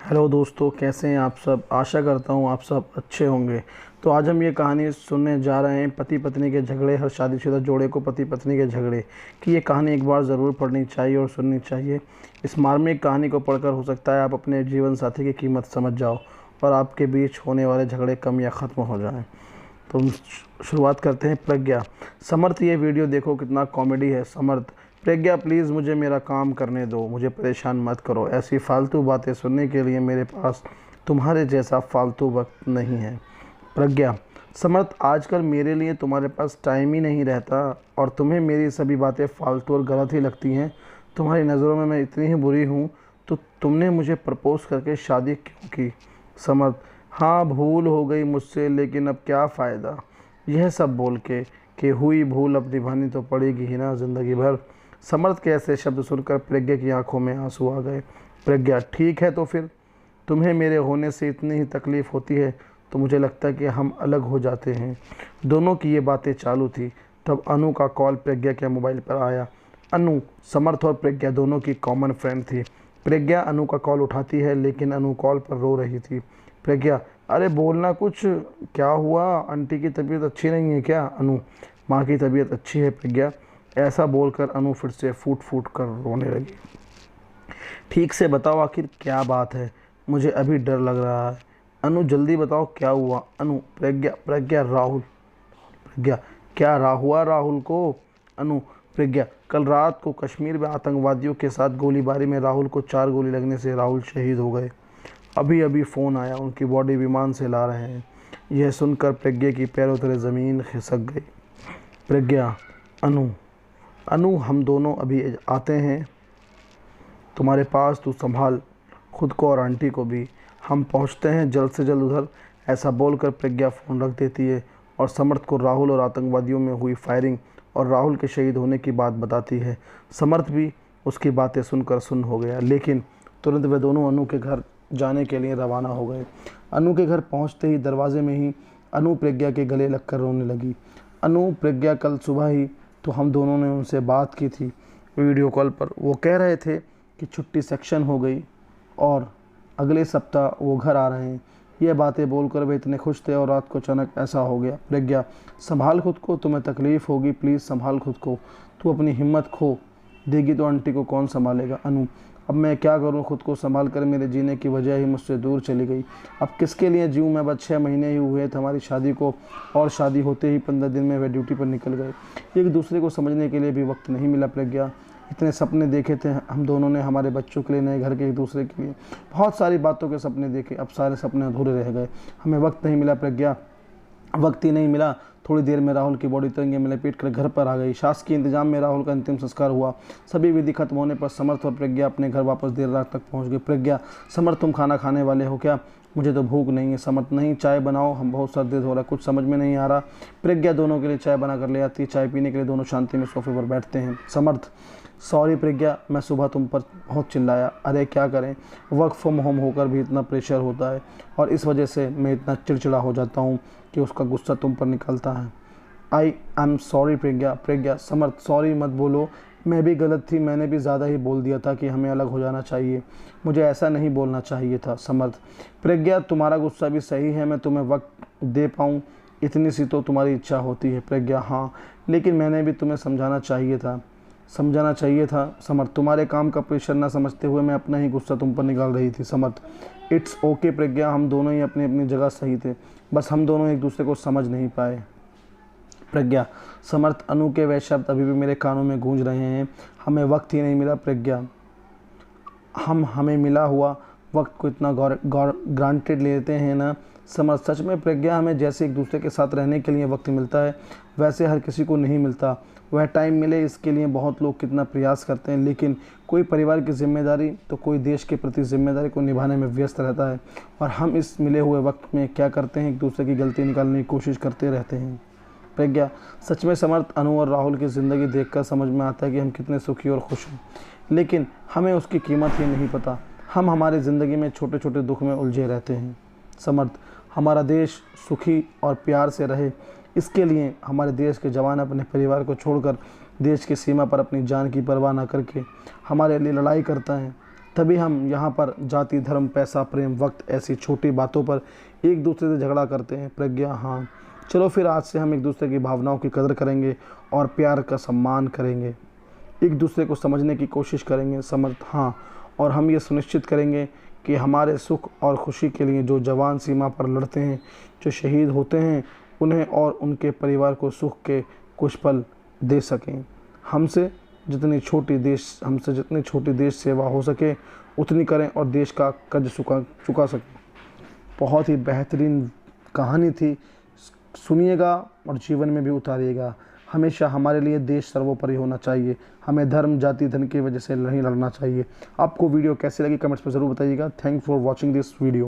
Hello दोस्तों, कैसे हैं आप सब। आशा करता हूँ आप सब अच्छे होंगे। तो आज हम ये कहानी सुनने जा रहे हैं, पति पत्नी के झगड़े। हर शादीशुदा जोड़े को पति पत्नी के झगड़े की ये कहानी एक बार ज़रूर पढ़नी चाहिए और सुननी चाहिए। इस मार्मिक कहानी को पढ़कर हो सकता है आप अपने जीवन साथी की कीमत समझ जाओ और आपके बीच होने वाले झगड़े कम या ख़त्म हो जाएं। तो हम शुरुआत करते हैं। प्रज्ञा, समर्थ ये वीडियो देखो कितना कॉमेडी है। समर्थ, प्रज्ञा प्लीज़ मुझे मेरा काम करने दो, मुझे परेशान मत करो। ऐसी फालतू बातें सुनने के लिए मेरे पास तुम्हारे जैसा फालतू वक्त नहीं है। प्रज्ञा, समर्थ आजकल मेरे लिए तुम्हारे पास टाइम ही नहीं रहता और तुम्हें मेरी सभी बातें फालतू और गलत ही लगती हैं। तुम्हारी नज़रों में मैं इतनी ही बुरी हूँ तो तुमने मुझे प्रपोज़ करके शादी क्यों की। समर्थ, हाँ भूल हो गई मुझसे, लेकिन अब क्या फ़ायदा यह सब बोल के कि हुई भूल अब निभानी तो पड़ेगी ही ना ज़िंदगी भर। समर्थ के ऐसे शब्द सुनकर प्रज्ञा की आंखों में आंसू आ गए। प्रज्ञा, ठीक है तो फिर तुम्हें मेरे होने से इतनी ही तकलीफ़ होती है तो मुझे लगता है कि हम अलग हो जाते हैं। दोनों की ये बातें चालू थी तब अनु का कॉल प्रज्ञा के मोबाइल पर आया। अनु समर्थ और प्रज्ञा दोनों की कॉमन फ्रेंड थी। प्रज्ञा अनु का कॉल उठाती है लेकिन अनु कॉल पर रो रही थी। प्रज्ञा, अरे बोलना कुछ, क्या हुआ? आंटी की तबीयत अच्छी नहीं है क्या? अनु, माँ की तबीयत अच्छी है प्रज्ञा। ऐसा बोलकर अनु फिर से फूट फूट कर रोने लगी। ठीक से बताओ आखिर क्या बात है, मुझे अभी डर लग रहा है। अनु, जल्दी बताओ क्या हुआ। अनु, प्रज्ञा राहुल। प्रज्ञा, क्या हुआ राहुल को? अनु, प्रज्ञा, कल रात को कश्मीर में आतंकवादियों के साथ गोलीबारी में राहुल को 4 गोली लगने से राहुल शहीद हो गए। अभी अभी फ़ोन आया, उनकी बॉडी विमान से ला रहे हैं। यह सुनकर प्रज्ञा की पैरों तले ज़मीन खिसक गई। प्रज्ञा, अनु हम दोनों अभी आते हैं तुम्हारे पास, तू संभाल खुद को और आंटी को भी, हम पहुंचते हैं जल्द से जल्द उधर। ऐसा बोलकर प्रज्ञा फ़ोन रख देती है और समर्थ को राहुल और आतंकवादियों में हुई फायरिंग और राहुल के शहीद होने की बात बताती है। समर्थ भी उसकी बातें सुनकर सुन्न हो गया, लेकिन तुरंत वे दोनों अनु के घर जाने के लिए रवाना हो गए। अनु के घर पहुंचते ही दरवाजे में ही अनु प्रज्ञा के गले लगकर रोने लगी। अनु, प्रज्ञा कल सुबह ही तो हम दोनों ने उनसे बात की थी वीडियो कॉल पर। वो कह रहे थे कि छुट्टी सेक्शन हो गई और अगले सप्ताह वो घर आ रहे हैं। ये बातें बोलकर वे इतने खुश थे और रात को अचानक ऐसा हो गया। प्रज्ञा, संभाल खुद को, तुम्हें तकलीफ़ होगी, प्लीज़ संभाल खुद को। तू अपनी हिम्मत खो देगी तो आंटी को कौन संभालेगा। अनु, अब मैं क्या करूं, खुद को संभाल कर मेरे जीने की वजह ही मुझसे दूर चली गई। अब किसके लिए जीऊं मैं? बस 6 महीने ही हुए थे हमारी शादी को और शादी होते ही 15 दिन में वे ड्यूटी पर निकल गए। एक दूसरे को समझने के लिए भी वक्त नहीं मिला। प्रज्ञा, इतने सपने देखे थे हम दोनों ने, हमारे बच्चों के लिए, नए घर के, एक दूसरे के लिए, बहुत सारी बातों के सपने देखे। अब सारे सपने अधूरे रह गए, हमें वक्त नहीं मिला प्रज्ञा, वक्त ही नहीं मिला। थोड़ी देर में राहुल की बॉडी तिरंगे में लपेट कर घर पर आ गई। शासकीय इंतजाम में राहुल का अंतिम संस्कार हुआ। सभी विधि खत्म होने पर समर्थ और प्रज्ञा अपने घर वापस देर रात तक पहुंच गए। प्रज्ञा, समर्थ तुम खाना खाने वाले हो क्या? मुझे तो भूख नहीं है। समर्थ, नहीं, चाय बनाओ, हम बहुत सर्दी हो रहा है, कुछ समझ में नहीं आ रहा। प्रज्ञा दोनों के लिए चाय बना कर ले आती है। चाय पीने के लिए दोनों शांति में सोफे पर बैठते हैं। समर्थ, सॉरी प्रज्ञा, मैं सुबह तुम पर बहुत चिल्लाया। अरे क्या करें, वर्क फ्रॉम होम होकर भी इतना प्रेशर होता है और इस वजह से मैं इतना चिड़चिड़ा हो जाता हूँ कि उसका गुस्सा तुम पर निकलता है। I am sorry Pragya. Pragya, Samarth sorry मत बोलो, मैं भी गलत थी, मैंने भी ज़्यादा ही बोल दिया था कि हमें अलग हो जाना चाहिए, मुझे ऐसा नहीं बोलना चाहिए था। समर्थ, प्रज्ञा तुम्हारा गुस्सा भी सही है, मैं तुम्हें वक्त दे पाऊँ इतनी सी तो तुम्हारी इच्छा होती है। प्रज्ञा, हाँ, लेकिन मैंने भी तुम्हें समझाना चाहिए था। समर्थ, तुम्हारे काम का प्रेशर ना समझते हुए मैं अपना ही गुस्सा तुम पर निकाल रही थी। समर्थ, इट्स ओके प्रज्ञा, हम दोनों ही अपनी अपनी जगह सही थे, बस हम दोनों एक दूसरे को समझ नहीं पाए। प्रज्ञा, समर्थ, अनु के वह शब्द अभी भी मेरे कानों में गूंज रहे हैं, हमें वक्त ही नहीं मिला। प्रज्ञा, हमें मिला हुआ वक्त को इतना ग्रांटेड लेते हैं ना। समर्थ, सच में प्रज्ञा, हमें जैसे एक दूसरे के साथ रहने के लिए वक्त मिलता है वैसे हर किसी को नहीं मिलता। वह टाइम मिले इसके लिए बहुत लोग कितना प्रयास करते हैं, लेकिन कोई परिवार की जिम्मेदारी तो कोई देश के प्रति जिम्मेदारी को निभाने में व्यस्त रहता है और हम इस मिले हुए वक्त में क्या करते हैं, एक दूसरे की गलती निकालने की कोशिश करते रहते हैं। प्रज्ञा, सच में समर्थ, अनु और राहुल की ज़िंदगी देखकर समझ में आता है कि हम कितने सुखी और खुश हैं, लेकिन हमें उसकी कीमत ही नहीं पता। हम हमारी ज़िंदगी में छोटे छोटे दुख में उलझे रहते हैं। समर्थ, हमारा देश सुखी और प्यार से रहे, इसके लिए हमारे देश के जवान अपने परिवार को छोड़कर देश की सीमा पर अपनी जान की परवाह न करके हमारे लिए लड़ाई करता है। तभी हम यहाँ पर जाति, धर्म, पैसा, प्रेम, वक्त ऐसी छोटी बातों पर एक दूसरे से झगड़ा करते हैं। प्रज्ञा, हाँ, चलो फिर आज से हम एक दूसरे की भावनाओं की कदर करेंगे और प्यार का सम्मान करेंगे। एक दूसरे को समझने की कोशिश करेंगे। समर्थ, हाँ, और हम ये सुनिश्चित करेंगे कि हमारे सुख और खुशी के लिए जो जवान सीमा पर लड़ते हैं, जो शहीद होते हैं, उन्हें और उनके परिवार को सुख के कुछ पल दे सकें। हमसे जितनी छोटी देश सेवा हो सके उतनी करें और देश का कर्ज चुका सकें। बहुत ही बेहतरीन कहानी थी, सुनिएगा और जीवन में भी उतारिएगा। हमेशा हमारे लिए देश सर्वोपरि होना चाहिए। हमें धर्म, जाति, धन की वजह से नहीं लड़ना चाहिए। आपको वीडियो कैसी लगी कमेंट्स में ज़रूर बताइएगा। Thanks for watching this video.